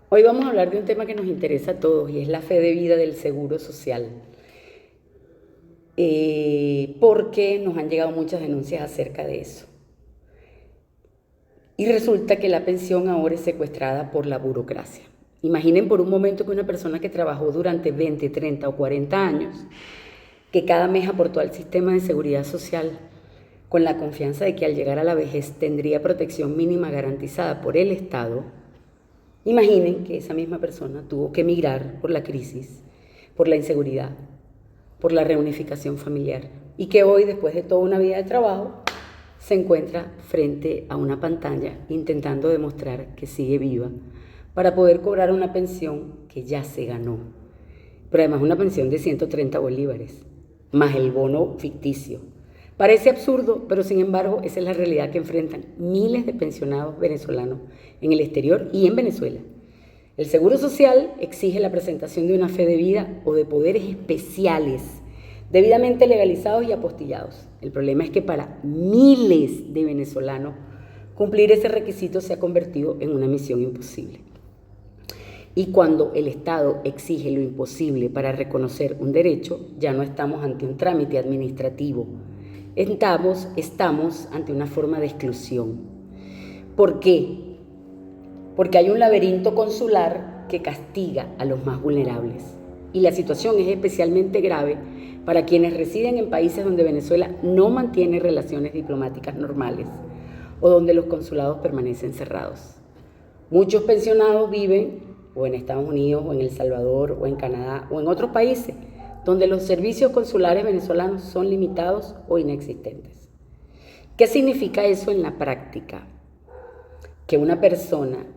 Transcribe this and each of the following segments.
Hoy vamos a hablar de un tema que nos interesa a todos y es la fe de vida del seguro social. Porque nos han llegado muchas denuncias acerca de eso. Y resulta que la pensión ahora es secuestrada por la burocracia. Imaginen por un momento que una persona que trabajó durante 20, 30 o 40 años, que cada mes aportó al sistema de seguridad social con la confianza de que al llegar a la vejez tendría protección mínima garantizada por el Estado. Imaginen que esa misma persona tuvo que emigrar por la crisis, por la inseguridad, por la reunificación familiar y que hoy, después de toda una vida de trabajo, se encuentra frente a una pantalla intentando demostrar que sigue viva para poder cobrar una pensión que ya se ganó. Pero además una pensión de 130 bolívares, más el bono ficticio. Parece absurdo, pero sin embargo esa es la realidad que enfrentan miles de pensionados venezolanos en el exterior y en Venezuela. El Seguro Social exige la presentación de una fe de vida o de poderes especiales debidamente legalizados y apostillados. El problema es que para miles de venezolanos cumplir ese requisito se ha convertido en una misión imposible. Y cuando el Estado exige lo imposible para reconocer un derecho, ya no estamos ante un trámite administrativo, estamos ante una forma de exclusión. ¿Por qué? Porque hay un laberinto consular que castiga a los más vulnerables. Y la situación es especialmente grave para quienes residen en países donde Venezuela no mantiene relaciones diplomáticas normales o donde los consulados permanecen cerrados. Muchos pensionados viven o en Estados Unidos o en El Salvador o en Canadá o en otros países donde los servicios consulares venezolanos son limitados o inexistentes. ¿Qué significa eso en la práctica? Que una persona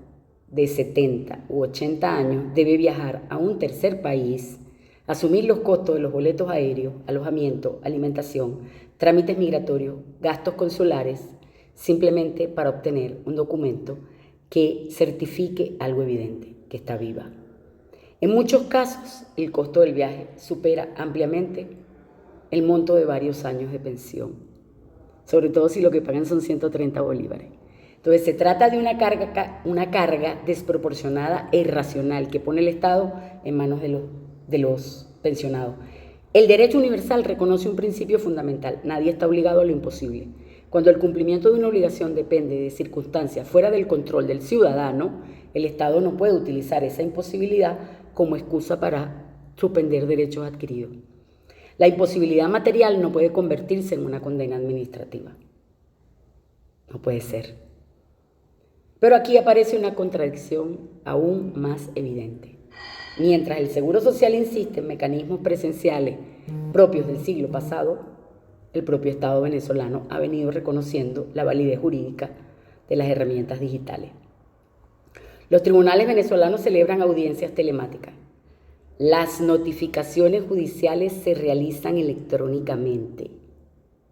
de 70 u 80 años debe viajar a un tercer país, asumir los costos de los boletos aéreos, alojamiento, alimentación, trámites migratorios, gastos consulares, simplemente para obtener un documento que certifique algo evidente, que está viva. En muchos casos, el costo del viaje supera ampliamente el monto de varios años de pensión, sobre todo si lo que pagan son 130 bolívares. Entonces se trata de una carga desproporcionada e irracional que pone el Estado en manos de los pensionados. El derecho universal reconoce un principio fundamental: nadie está obligado a lo imposible. Cuando el cumplimiento de una obligación depende de circunstancias fuera del control del ciudadano, el Estado no puede utilizar esa imposibilidad como excusa para suspender derechos adquiridos. La imposibilidad material no puede convertirse en una condena administrativa. No puede ser. Pero aquí aparece una contradicción aún más evidente. Mientras el Seguro Social insiste en mecanismos presenciales propios del siglo pasado, el propio Estado venezolano ha venido reconociendo la validez jurídica de las herramientas digitales. Los tribunales venezolanos celebran audiencias telemáticas. Las notificaciones judiciales se realizan electrónicamente.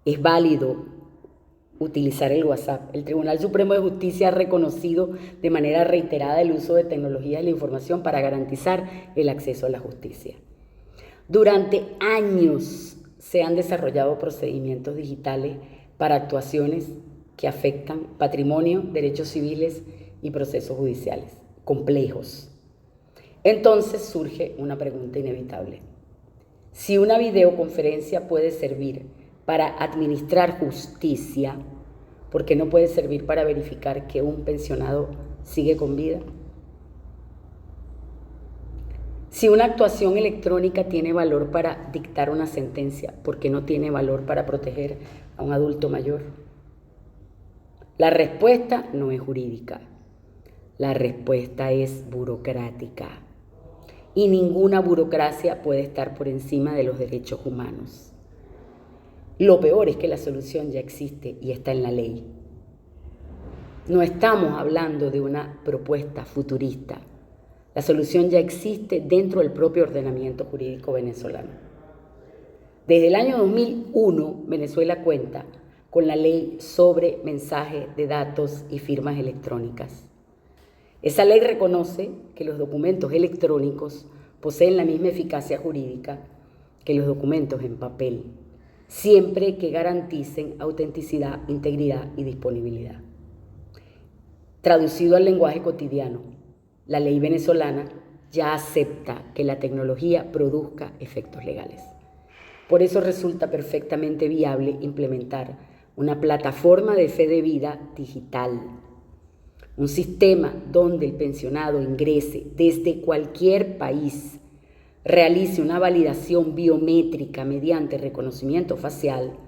Es válido utilizar el WhatsApp. El Tribunal Supremo de Justicia ha reconocido de manera reiterada el uso de tecnologías de la información para garantizar el acceso a la justicia. Durante años se han desarrollado procedimientos digitales para actuaciones que afectan patrimonio, derechos civiles y procesos judiciales complejos. Entonces surge una pregunta inevitable. Si una videoconferencia puede servir para administrar justicia, ¿por qué no puede servir para verificar que un pensionado sigue con vida? Si una actuación electrónica tiene valor para dictar una sentencia, ¿por qué no tiene valor para proteger a un adulto mayor? La respuesta no es jurídica, la respuesta es burocrática. Y ninguna burocracia puede estar por encima de los derechos humanos. Lo peor es que la solución ya existe y está en la ley. No estamos hablando de una propuesta futurista. La solución ya existe dentro del propio ordenamiento jurídico venezolano. Desde el año 2001, Venezuela cuenta con la ley sobre mensaje de datos y firmas electrónicas. Esa ley reconoce que los documentos electrónicos poseen la misma eficacia jurídica que los documentos en papel, siempre que garanticen autenticidad, integridad y disponibilidad. Traducido al lenguaje cotidiano, la ley venezolana ya acepta que la tecnología produzca efectos legales. Por eso resulta perfectamente viable implementar una plataforma de fe de vida digital, un sistema donde el pensionado ingrese desde cualquier país, realice una validación biométrica mediante reconocimiento facial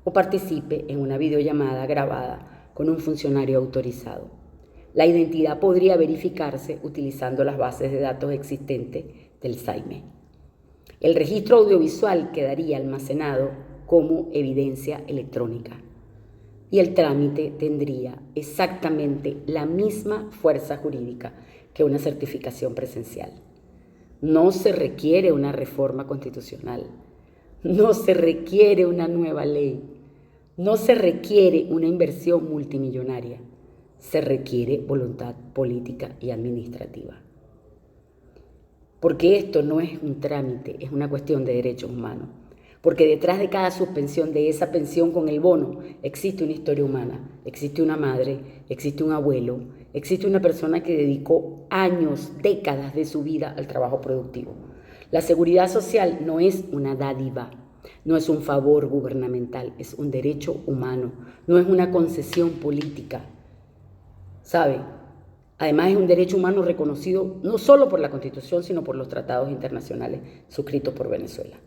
o participe en una videollamada grabada con un funcionario autorizado. La identidad podría verificarse utilizando las bases de datos existentes del SAIME. El registro audiovisual quedaría almacenado como evidencia electrónica y el trámite tendría exactamente la misma fuerza jurídica que una certificación presencial. No se requiere una reforma constitucional, no se requiere una nueva ley, no se requiere una inversión multimillonaria, se requiere voluntad política y administrativa. Porque esto no es un trámite, es una cuestión de derechos humanos. Porque detrás de cada suspensión de esa pensión con el bono existe una historia humana, existe una madre, existe un abuelo, existe una persona que dedicó años, décadas de su vida al trabajo productivo. La seguridad social no es una dádiva, no es un favor gubernamental, es un derecho humano, no es una concesión política. ¿Sabe? Además es un derecho humano reconocido no solo por la Constitución, sino por los tratados internacionales suscritos por Venezuela.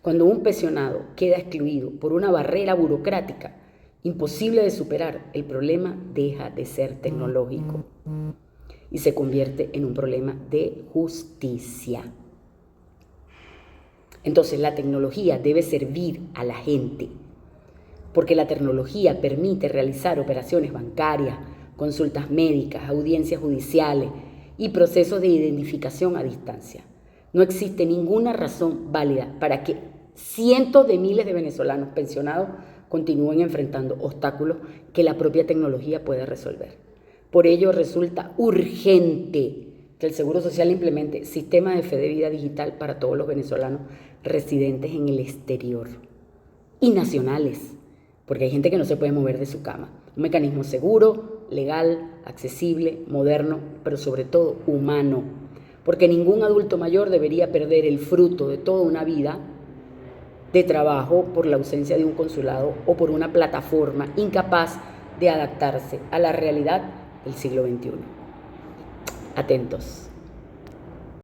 Cuando un pensionado queda excluido por una barrera burocrática imposible de superar, el problema deja de ser tecnológico y se convierte en un problema de justicia. Entonces la tecnología debe servir a la gente, porque la tecnología permite realizar operaciones bancarias, consultas médicas, audiencias judiciales y procesos de identificación a distancia. No existe ninguna razón válida para que cientos de miles de venezolanos pensionados continúen enfrentando obstáculos que la propia tecnología puede resolver. Por ello resulta urgente que el Seguro Social implemente sistemas de fe de vida digital para todos los venezolanos residentes en el exterior y nacionales, porque hay gente que no se puede mover de su cama. Un mecanismo seguro, legal, accesible, moderno, pero sobre todo humano, porque ningún adulto mayor debería perder el fruto de toda una vida de trabajo por la ausencia de un consulado o por una plataforma incapaz de adaptarse a la realidad del siglo XXI. Atentos.